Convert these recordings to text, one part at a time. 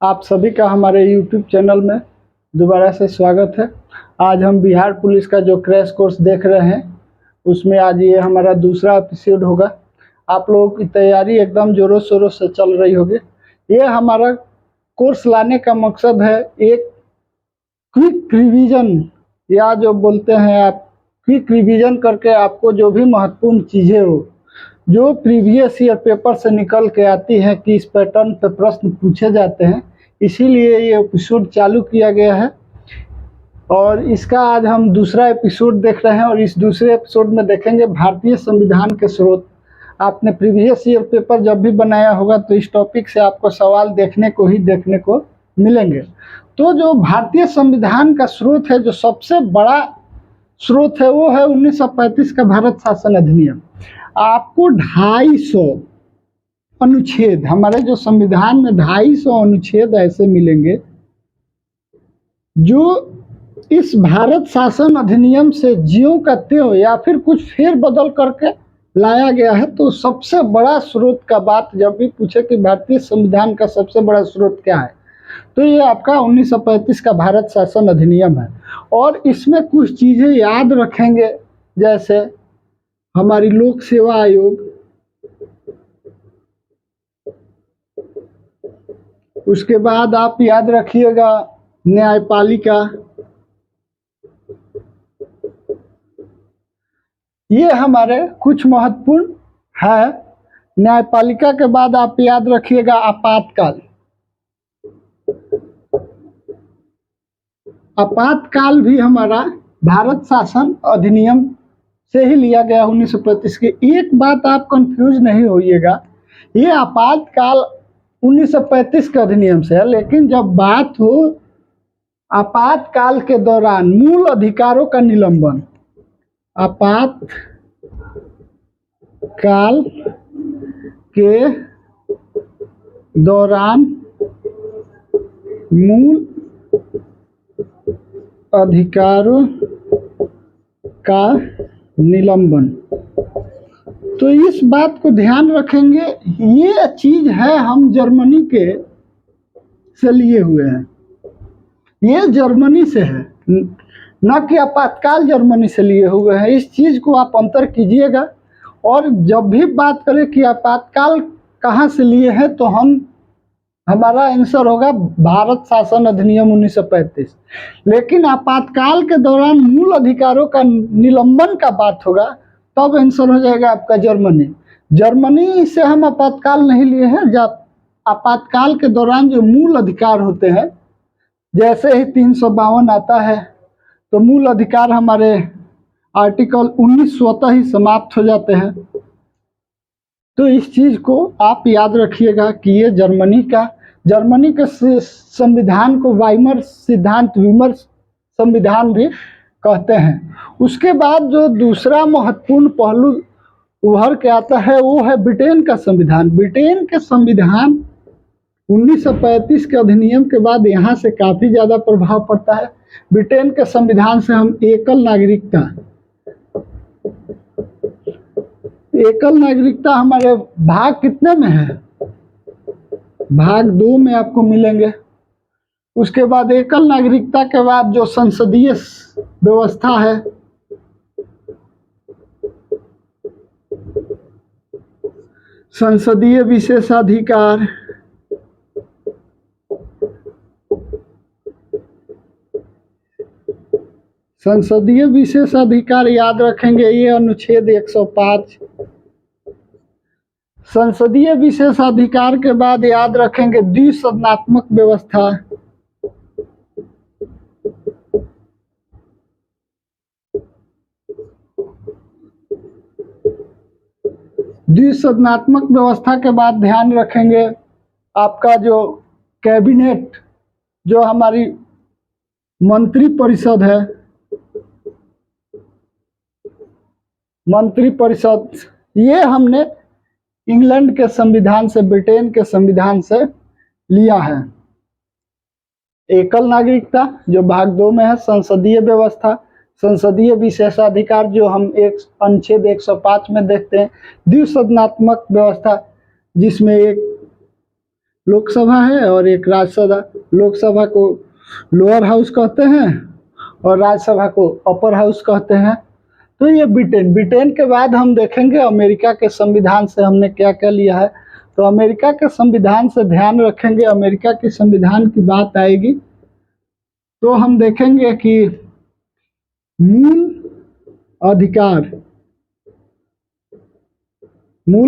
आप सभी का हमारे YouTube चैनल में दोबारा से स्वागत है। आज हम बिहार पुलिस का जो क्रैश कोर्स देख रहे हैं उसमें आज ये हमारा दूसरा एपिसोड होगा। आप लोगों की तैयारी एकदम ज़ोरों शोरों से चल रही होगी। ये हमारा कोर्स लाने का मकसद है एक क्विक रिवीजन, या जो बोलते हैं आप क्विक रिवीजन करके आपको जो भी महत्वपूर्ण चीज़ें हो जो प्रीवियस ईयर पेपर से निकल के आती है कि इस पैटर्न पे प्रश्न पूछे जाते हैं, इसीलिए ये एपिसोड चालू किया गया है। और इसका आज हम दूसरा एपिसोड देख रहे हैं और इस दूसरे एपिसोड में देखेंगे भारतीय संविधान के स्रोत। आपने प्रीवियस ईयर पेपर जब भी बनाया होगा तो इस टॉपिक से आपको सवाल देखने को मिलेंगे। तो जो भारतीय संविधान का स्रोत है, जो सबसे बड़ा स्रोत है, वो है 1935 का भारत शासन अधिनियम। आपको 250 अनुच्छेद, हमारे जो संविधान में 250 अनुच्छेद ऐसे मिलेंगे जो इस भारत शासन अधिनियम से ज्यों का त्यों या फिर कुछ फेर बदल करके लाया गया है। तो सबसे बड़ा स्रोत का बात जब भी पूछे कि भारतीय संविधान का सबसे बड़ा स्रोत क्या है, तो ये आपका 1935 का भारत शासन अधिनियम है। और इसमें कुछ चीज़ें याद रखेंगे, जैसे हमारी लोक सेवा आयोग, उसके बाद आप याद रखिएगा न्यायपालिका, ये हमारे कुछ महत्वपूर्ण है। न्यायपालिका के बाद आप याद रखिएगा आपातकाल। आपातकाल भी हमारा भारत शासन अधिनियम से ही लिया गया 1935 के। एक बात आप कंफ्यूज नहीं होइएगा, ये आपातकाल 1935 के अधिनियम से है, लेकिन जब बात हो आपातकाल के दौरान मूल अधिकारों का निलंबन, आपातकाल के दौरान मूल अधिकारों का निलंबन, तो इस बात को ध्यान रखेंगे। ये चीज है हम जर्मनी के से लिए हुए हैं, ये जर्मनी से है, न कि आपातकाल जर्मनी से लिए हुए हैं। इस चीज को आप अंतर कीजिएगा। और जब भी बात करें कि आपातकाल कहाँ से लिए हैं, तो हमारा आंसर होगा भारत शासन अधिनियम 1935। लेकिन आपातकाल के दौरान मूल अधिकारों का निलंबन का बात होगा, तब आंसर हो जाएगा आपका जर्मनी। जर्मनी से हम आपातकाल नहीं लिए हैं। जब आपातकाल के दौरान जो मूल अधिकार होते हैं, जैसे ही 352 आता है तो मूल अधिकार हमारे आर्टिकल 19 स्वतः ही समाप्त हो जाते हैं। तो इस चीज को आप याद रखिएगा कि ये जर्मनी के संविधान को वाइमर सिद्धांत विमर्श संविधान भी कहते हैं। उसके बाद जो दूसरा महत्वपूर्ण पहलू उभर के आता है वो है ब्रिटेन का संविधान। ब्रिटेन के संविधान 1935 के अधिनियम के बाद यहाँ से काफ़ी ज़्यादा प्रभाव पड़ता है। ब्रिटेन के संविधान से हम एकल नागरिकता हमारे भाग कितने में है, भाग 2 में आपको मिलेंगे। उसके बाद एकल नागरिकता के बाद जो संसदीय व्यवस्था है, संसदीय विशेषाधिकार, संसदीय विशेषाधिकार याद रखेंगे, ये अनुच्छेद 105। संसदीय विशेषाधिकार के बाद याद रखेंगे द्विसदनात्मक व्यवस्था, द्विसदनात्मक व्यवस्था के बाद ध्यान रखेंगे आपका जो कैबिनेट, जो हमारी मंत्री परिषद है, मंत्री परिषद, ये हमने इंग्लैंड के संविधान से, ब्रिटेन के संविधान से लिया है। एकल नागरिकता जो भाग 2 में है, संसदीय व्यवस्था, संसदीय विशेषाधिकार जो हम एक अनुच्छेद 105 में देखते हैं, द्विसदनात्मक व्यवस्था जिसमें एक लोकसभा है और एक राज्यसभा। लोकसभा को लोअर हाउस कहते हैं और राज्यसभा को अपर हाउस कहते हैं। तो ये ब्रिटेन के बाद हम देखेंगे अमेरिका के संविधान से हमने क्या क्या लिया है। तो अमेरिका के संविधान से ध्यान रखेंगे, अमेरिका के संविधान की बात आएगी तो हम देखेंगे कि मूल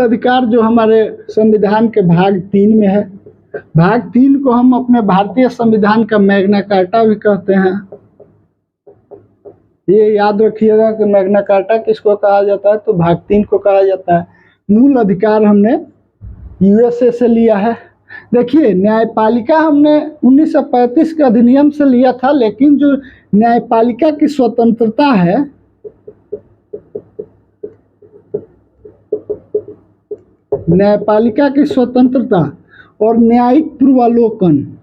अधिकार जो हमारे संविधान के भाग 3 में है। भाग 3 को हम अपने भारतीय संविधान का मैग्ना कार्टा भी कहते हैं। ये याद रखिएगा कि मैग्ना कार्टा किसको कहा जाता है, तो भाग 3 को कहा जाता है। मूल अधिकार हमने यूएसए से लिया है। देखिए, न्यायपालिका हमने 1935 के अधिनियम से लिया था, लेकिन जो न्यायपालिका की स्वतंत्रता है, न्यायपालिका की स्वतंत्रता और न्यायिक पूर्वालोकन,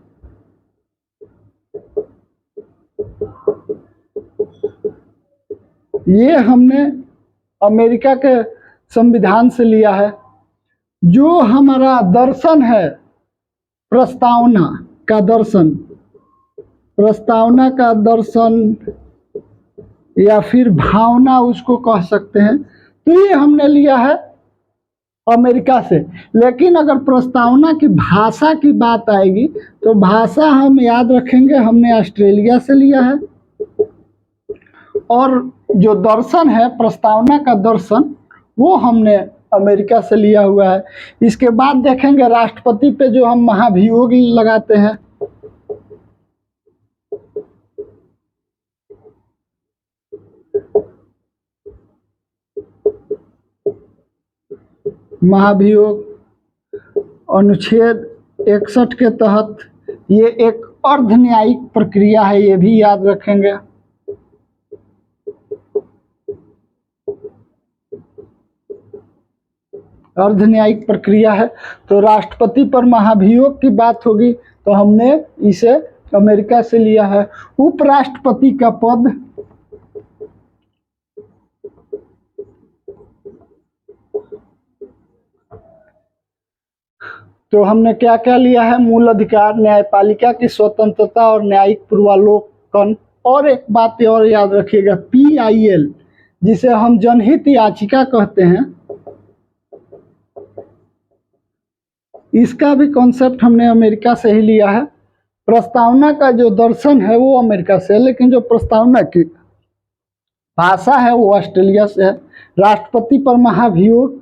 ये हमने अमेरिका के संविधान से लिया है। जो हमारा दर्शन है, प्रस्तावना का दर्शन या फिर भावना उसको कह सकते हैं, तो ये हमने लिया है अमेरिका से। लेकिन अगर प्रस्तावना की भाषा की बात आएगी तो भाषा हम याद रखेंगे हमने ऑस्ट्रेलिया से लिया है। और जो दर्शन है, प्रस्तावना का दर्शन, वो हमने अमेरिका से लिया हुआ है। इसके बाद देखेंगे राष्ट्रपति पे जो हम महाभियोग लगाते हैं, महाभियोग अनुच्छेद 61 के तहत ये एक अर्ध न्यायिक प्रक्रिया है, ये भी याद रखेंगे। अर्ध न्यायिक प्रक्रिया है। तो राष्ट्रपति पर महाभियोग की बात होगी तो हमने इसे अमेरिका से लिया है। उपराष्ट्रपति का पद तो हमने क्या क्या लिया है, मूल अधिकार, न्यायपालिका की स्वतंत्रता और न्यायिक पूर्वालोकन। और एक बात और याद रखिएगा, PIL जिसे हम जनहित याचिका कहते हैं, इसका भी कॉन्सेप्ट हमने अमेरिका से ही लिया है। प्रस्तावना का जो दर्शन है वो अमेरिका से है, लेकिन जो प्रस्तावना की भाषा है वो ऑस्ट्रेलिया से है। राष्ट्रपति पर महाभियोग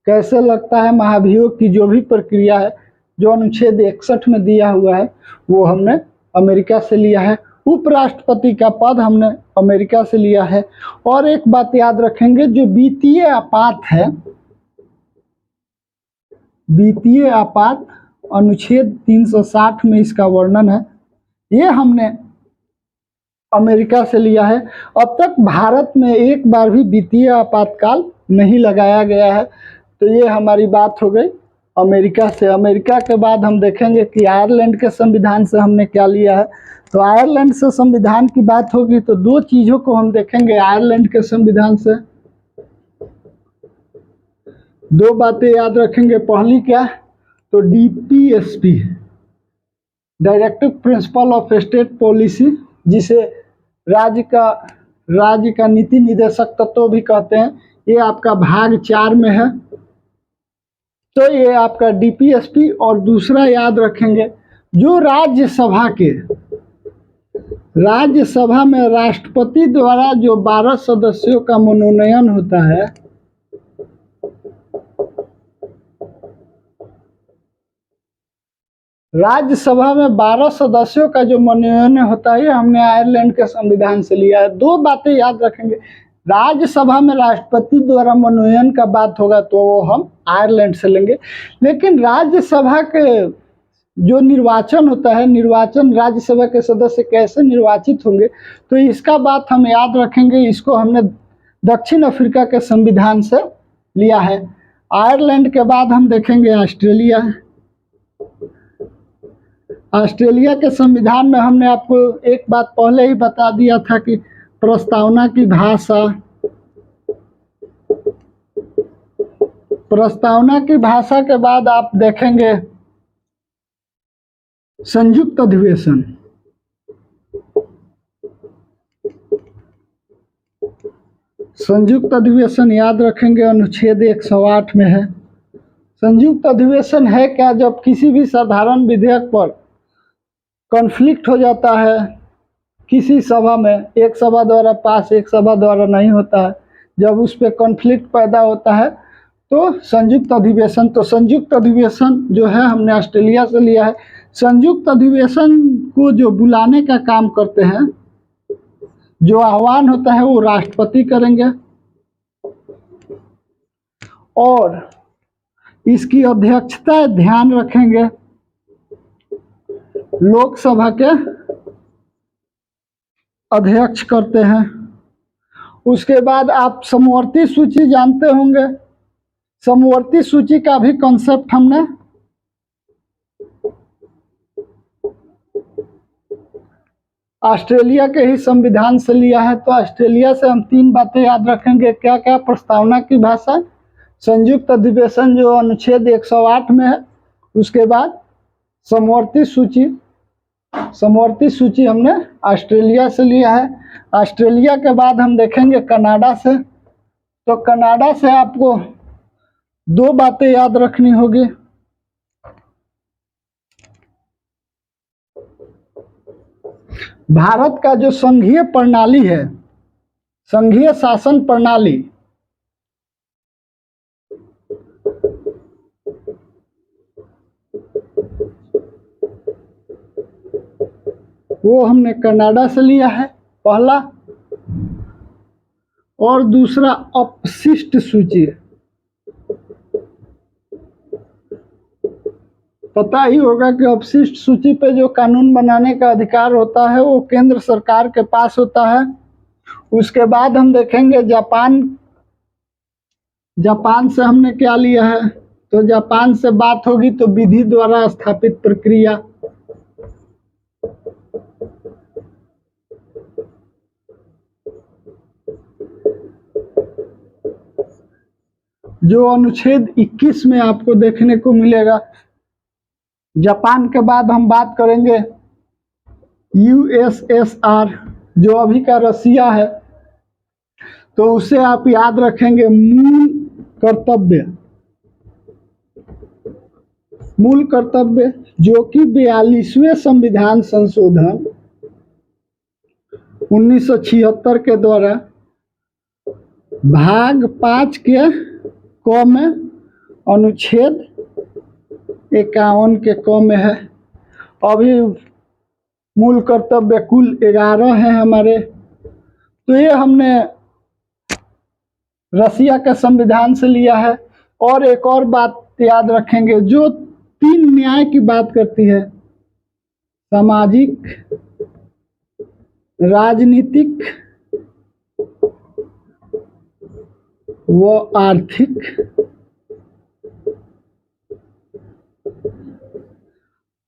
कैसे लगता है, महाभियोग की जो भी प्रक्रिया है जो अनुच्छेद 61 में दिया हुआ है वो हमने अमेरिका से लिया है। उपराष्ट्रपति का पद हमने अमेरिका से लिया है। और एक बात याद रखेंगे, जो वित्तीय आपात है, वित्तीय आपात अनुच्छेद 360 में इसका वर्णन है, ये हमने अमेरिका से लिया है। अब तक भारत में एक बार भी वित्तीय आपातकाल नहीं लगाया गया है। तो ये हमारी बात हो गई अमेरिका से। अमेरिका के बाद हम देखेंगे कि आयरलैंड के संविधान से हमने क्या लिया है। तो आयरलैंड से संविधान की बात होगी तो दो चीज़ों को हम देखेंगे आयरलैंड के संविधान से। दो बातें याद रखेंगे। पहली क्या, तो DPSP, directive principle of state policy, जिसे राज्य का नीति निदेशक तत्व भी कहते हैं, ये आपका भाग 4 में है। तो ये आपका DPSP। और दूसरा याद रखेंगे, जो राज्यसभा में राष्ट्रपति द्वारा जो 12 सदस्यों का मनोनयन होता है, राज्यसभा में 12 सदस्यों का जो मनोनयन होता है, हमने आयरलैंड के संविधान से लिया है। दो बातें याद रखेंगे, राज्यसभा में राष्ट्रपति द्वारा मनोनयन का बात होगा तो वो हम आयरलैंड से लेंगे। लेकिन राज्यसभा के जो निर्वाचन होता है, निर्वाचन राज्यसभा के सदस्य कैसे निर्वाचित होंगे, तो इसका बात हम याद रखेंगे। इसको हमने दक्षिण अफ्रीका के संविधान से लिया है। आयरलैंड के बाद हम देखेंगे ऑस्ट्रेलिया। ऑस्ट्रेलिया के संविधान में हमने आपको एक बात पहले ही बता दिया था कि प्रस्तावना की भाषा के बाद आप देखेंगे संयुक्त अधिवेशन। संयुक्त अधिवेशन याद रखेंगे अनुच्छेद 108 में है। संयुक्त अधिवेशन है क्या? जब किसी भी साधारण विधेयक पर कॉन्फ्लिक्ट हो जाता है किसी सभा में, एक सभा द्वारा पास एक सभा द्वारा नहीं होता है, जब उस पर कॉन्फ्लिक्ट पैदा होता है तो संयुक्त अधिवेशन। तो संयुक्त अधिवेशन जो है हमने ऑस्ट्रेलिया से लिया है। संयुक्त अधिवेशन को जो बुलाने का काम करते हैं, जो आह्वान होता है वो राष्ट्रपति करेंगे और इसकी अध्यक्षता ध्यान रखेंगे लोकसभा के अध्यक्ष करते हैं। उसके बाद आप समवर्ती सूची जानते होंगे। समवर्ती सूची का भी कॉन्सेप्ट हमने ऑस्ट्रेलिया के ही संविधान से लिया है। तो ऑस्ट्रेलिया से हम 3 बातें याद रखेंगे। क्या क्या? प्रस्तावना की भाषा, संयुक्त अधिवेशन जो अनुच्छेद 108 में है, उसके बाद समवर्ती सूची। समवर्ती सूची हमने ऑस्ट्रेलिया से लिया है। ऑस्ट्रेलिया के बाद हम देखेंगे कनाडा से। तो कनाडा से आपको 2 बातें याद रखनी होगी। भारत का जो संघीय प्रणाली है, संघीय शासन प्रणाली, वो हमने कनाडा से लिया है, पहला। और दूसरा अपशिष्ट सूची। पता ही होगा कि अपशिष्ट सूची पे जो कानून बनाने का अधिकार होता है वो केंद्र सरकार के पास होता है। उसके बाद हम देखेंगे जापान। जापान से हमने क्या लिया है? तो जापान से बात होगी तो विधि द्वारा स्थापित प्रक्रिया। जो अनुच्छेद 21 में आपको देखने को मिलेगा। जापान के बाद हम बात करेंगे यूएसएसआर, जो अभी का रसिया है। तो उसे आप याद रखेंगे मूल कर्तव्य। मूल कर्तव्य जो कि 42वें संविधान संशोधन 1976 के द्वारा भाग 5 के क में अनुच्छेद 51 के क में है। अभी मूल कर्तव्य कुल 11 हैं हमारे। तो ये हमने रसिया के संविधान से लिया है। और एक और बात याद रखेंगे जो 3 न्याय की बात करती है, सामाजिक, राजनीतिक व आर्थिक।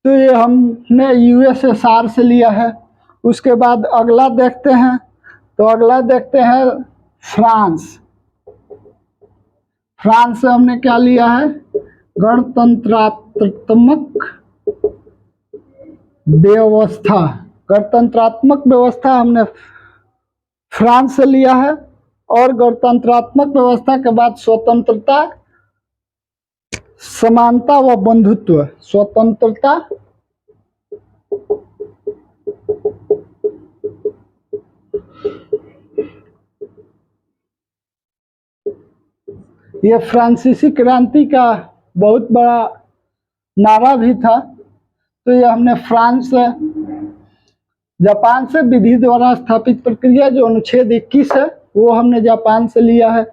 तो ये हमने यूएसएसआर से लिया है। उसके बाद अगला देखते हैं। तो अगला देखते हैं फ्रांस। फ्रांस से हमने क्या लिया है? गणतंत्रात्मक व्यवस्था। गणतंत्रात्मक व्यवस्था हमने फ्रांस से लिया है। और गणतंत्रात्मक व्यवस्था के बाद स्वतंत्रता, समानता व बंधुत्व। स्वतंत्रता, ये फ्रांसीसी क्रांति का बहुत बड़ा नारा भी था। तो ये हमने फ्रांस से। जापान से विधि द्वारा स्थापित प्रक्रिया जो अनुच्छेद 21 है वो हमने जापान से लिया है।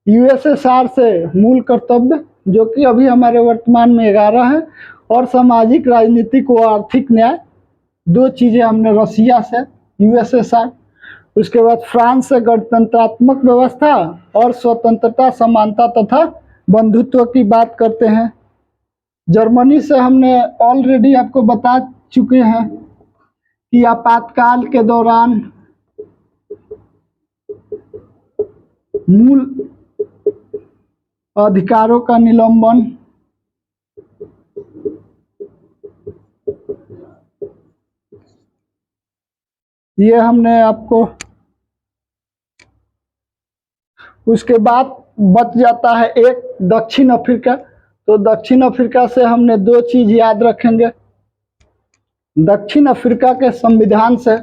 यूएसएसआर से मूल कर्तव्य जो कि अभी हमारे वर्तमान में 11 है। और सामाजिक, राजनीतिक व आर्थिक न्याय, 2 चीजें हमने रसिया से, यूएसएसआर। उसके बाद फ्रांस से गणतंत्रात्मक व्यवस्था और स्वतंत्रता, समानता तथा बंधुत्व की बात करते हैं। जर्मनी से हमने ऑलरेडी आपको बता चुके हैं कि आपातकाल के दौरान मूल अधिकारों का निलंबन, ये हमने आपको, उसके बाद बच जाता है एक दक्षिण अफ्रीका। तो दक्षिण अफ्रीका से हमने दो चीज याद रखेंगे। दक्षिण अफ्रीका के संविधान से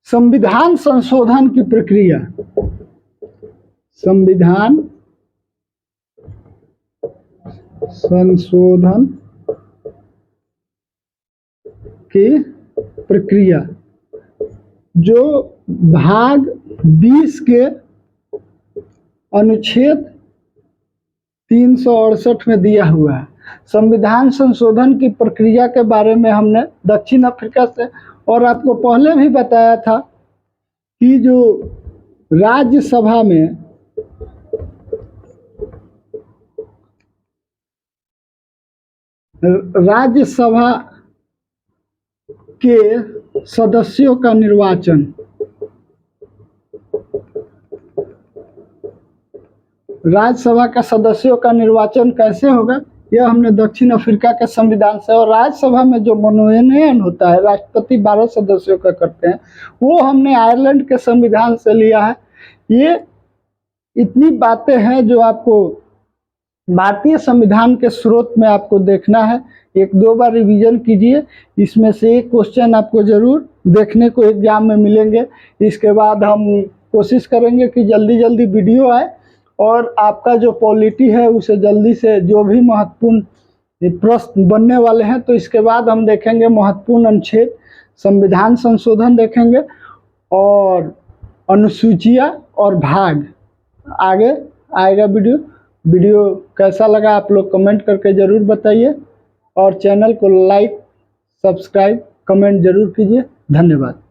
संविधान संशोधन की प्रक्रिया, संविधान संशोधन की प्रक्रिया जो भाग 20 के अनुच्छेद 368 में दिया हुआ है। संविधान संशोधन की प्रक्रिया के बारे में हमने दक्षिण अफ्रीका से, और आपको पहले भी बताया था कि जो राज्यसभा में राज्यसभा के सदस्यों का निर्वाचन, राज्यसभा का सदस्यों का निर्वाचन कैसे होगा, यह हमने दक्षिण अफ्रीका के संविधान से, और राज्यसभा में जो मनोनयन होता है राष्ट्रपति 12 सदस्यों का करते हैं, वो हमने आयरलैंड के संविधान से लिया है। ये इतनी बातें हैं जो आपको भारतीय संविधान के स्रोत में आपको देखना है। एक दो बार रिवीजन कीजिए, इसमें से एक क्वेश्चन आपको जरूर देखने को एग्जाम में मिलेंगे। इसके बाद हम कोशिश करेंगे कि जल्दी जल्दी वीडियो आए और आपका जो पॉलिटी है उसे जल्दी से, जो भी महत्वपूर्ण प्रश्न बनने वाले हैं, तो इसके बाद हम देखेंगे महत्वपूर्ण अनुच्छेद, संविधान संशोधन देखेंगे और अनुसूचियाँ और भाग आगे आएगा वीडियो कैसा लगा आप लोग कमेंट करके ज़रूर बताइए, और चैनल को लाइक, सब्सक्राइब, कमेंट ज़रूर कीजिए। धन्यवाद।